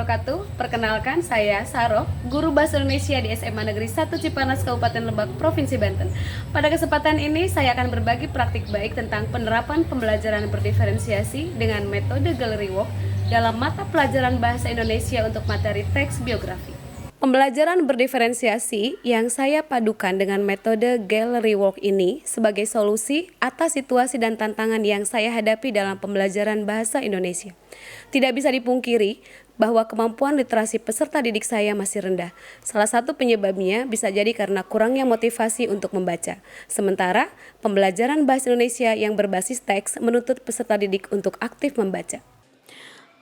wabarakatuh. Perkenalkan, saya Saro, guru Bahasa Indonesia di SMA Negeri 1 Cipanas, Kabupaten Lebak, Provinsi Banten. Pada kesempatan ini, saya akan berbagi praktik baik tentang penerapan pembelajaran berdiferensiasi dengan metode Gallery Walk dalam mata pelajaran Bahasa Indonesia untuk materi teks biografi. Pembelajaran berdiferensiasi yang saya padukan dengan metode Gallery Walk ini sebagai solusi atas situasi dan tantangan yang saya hadapi dalam pembelajaran bahasa Indonesia. Tidak bisa dipungkiri bahwa kemampuan literasi peserta didik saya masih rendah. Salah satu penyebabnya bisa jadi karena kurangnya motivasi untuk membaca. Sementara, pembelajaran bahasa Indonesia yang berbasis teks menuntut peserta didik untuk aktif membaca.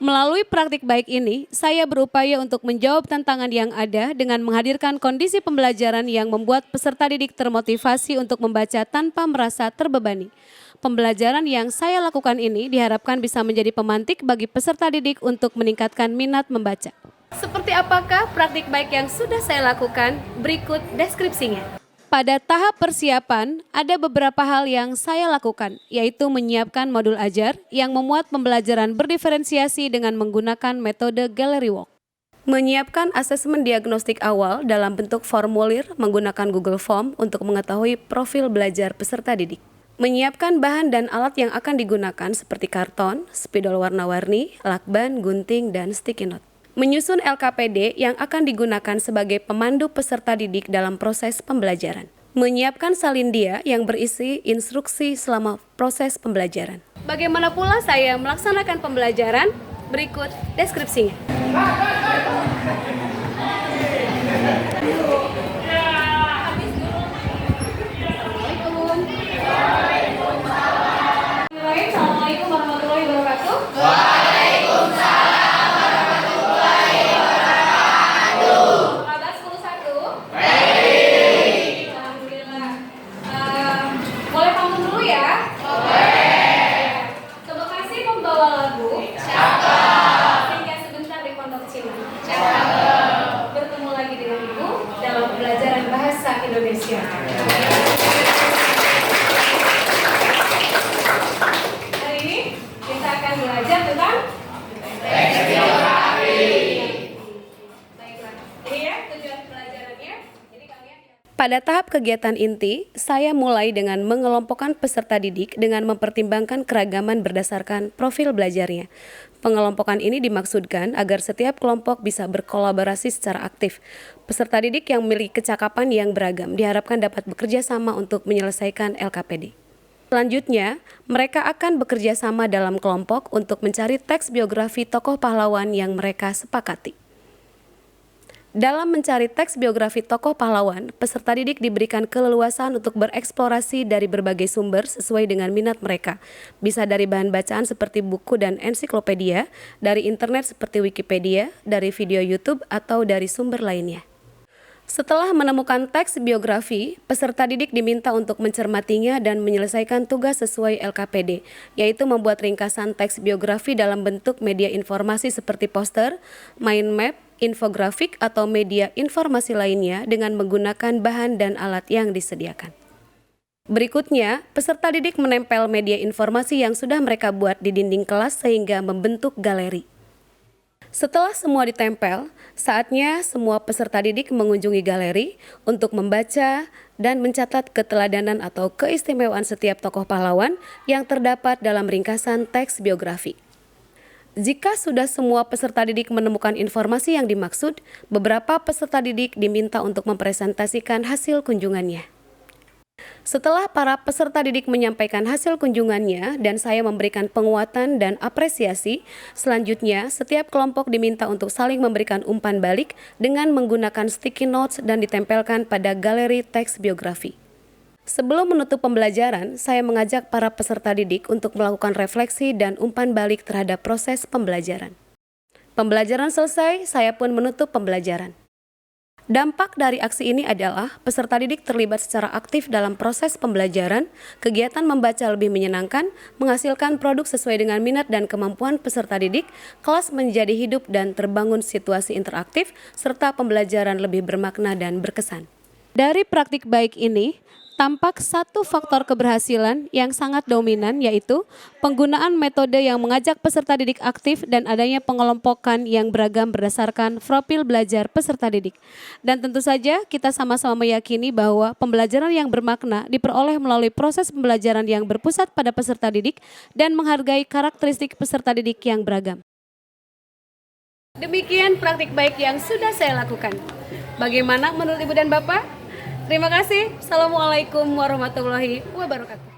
Melalui praktik baik ini, saya berupaya untuk menjawab tantangan yang ada dengan menghadirkan kondisi pembelajaran yang membuat peserta didik termotivasi untuk membaca tanpa merasa terbebani. Pembelajaran yang saya lakukan ini diharapkan bisa menjadi pemantik bagi peserta didik untuk meningkatkan minat membaca. Seperti apakah praktik baik yang sudah saya lakukan? Berikut deskripsinya. Pada tahap persiapan, ada beberapa hal yang saya lakukan, yaitu menyiapkan modul ajar yang memuat pembelajaran berdiferensiasi dengan menggunakan metode Gallery Walk. Menyiapkan asesmen diagnostik awal dalam bentuk formulir menggunakan Google Form untuk mengetahui profil belajar peserta didik. Menyiapkan bahan dan alat yang akan digunakan seperti karton, spidol warna-warni, lakban, gunting, dan sticky note. Menyusun LKPD yang akan digunakan sebagai pemandu peserta didik dalam proses pembelajaran. Menyiapkan salindia yang berisi instruksi selama proses pembelajaran. Bagaimana pula saya melaksanakan pembelajaran? Berikut deskripsinya. Assalamualaikum warahmatullahi wabarakatuh. Bertemu lagi dengan Ibu dalam pembelajaran bahasa Indonesia. Hari ini kita akan belajar tentang teks biografi. Baiklah, ini ya tujuan pelajarannya. Jadi kalian... Pada tahap kegiatan inti, saya mulai dengan mengelompokkan peserta didik dengan mempertimbangkan keragaman berdasarkan profil belajarnya. Pengelompokan ini dimaksudkan agar setiap kelompok bisa berkolaborasi secara aktif. Peserta didik yang memiliki kecakapan yang beragam diharapkan dapat bekerja sama untuk menyelesaikan LKPD. Selanjutnya, mereka akan bekerja sama dalam kelompok untuk mencari teks biografi tokoh pahlawan yang mereka sepakati. Dalam mencari teks biografi tokoh pahlawan, peserta didik diberikan keleluasan untuk bereksplorasi dari berbagai sumber sesuai dengan minat mereka. Bisa dari bahan bacaan seperti buku dan ensiklopedia, dari internet seperti Wikipedia, dari video YouTube, atau dari sumber lainnya. Setelah menemukan teks biografi, peserta didik diminta untuk mencermatinya dan menyelesaikan tugas sesuai LKPD, yaitu membuat ringkasan teks biografi dalam bentuk media informasi seperti poster, mind map, infografik, atau media informasi lainnya dengan menggunakan bahan dan alat yang disediakan. Berikutnya, peserta didik menempel media informasi yang sudah mereka buat di dinding kelas sehingga membentuk galeri. Setelah semua ditempel, saatnya semua peserta didik mengunjungi galeri untuk membaca dan mencatat keteladanan atau keistimewaan setiap tokoh pahlawan yang terdapat dalam ringkasan teks biografi. Jika sudah semua peserta didik menemukan informasi yang dimaksud, beberapa peserta didik diminta untuk mempresentasikan hasil kunjungannya. Setelah para peserta didik menyampaikan hasil kunjungannya dan saya memberikan penguatan dan apresiasi, selanjutnya setiap kelompok diminta untuk saling memberikan umpan balik dengan menggunakan sticky notes dan ditempelkan pada galeri teks biografi. Sebelum menutup pembelajaran, saya mengajak para peserta didik untuk melakukan refleksi dan umpan balik terhadap proses pembelajaran. Pembelajaran selesai, saya pun menutup pembelajaran. Dampak dari aksi ini adalah peserta didik terlibat secara aktif dalam proses pembelajaran, kegiatan membaca lebih menyenangkan, menghasilkan produk sesuai dengan minat dan kemampuan peserta didik, kelas menjadi hidup dan terbangun situasi interaktif, serta pembelajaran lebih bermakna dan berkesan. Dari praktik baik ini, tampak satu faktor keberhasilan yang sangat dominan, yaitu penggunaan metode yang mengajak peserta didik aktif dan adanya pengelompokan yang beragam berdasarkan profil belajar peserta didik. Dan tentu saja kita sama-sama meyakini bahwa pembelajaran yang bermakna diperoleh melalui proses pembelajaran yang berpusat pada peserta didik dan menghargai karakteristik peserta didik yang beragam. Demikian praktik baik yang sudah saya lakukan. Bagaimana menurut Ibu dan Bapak? Terima kasih. Assalamualaikum warahmatullahi wabarakatuh.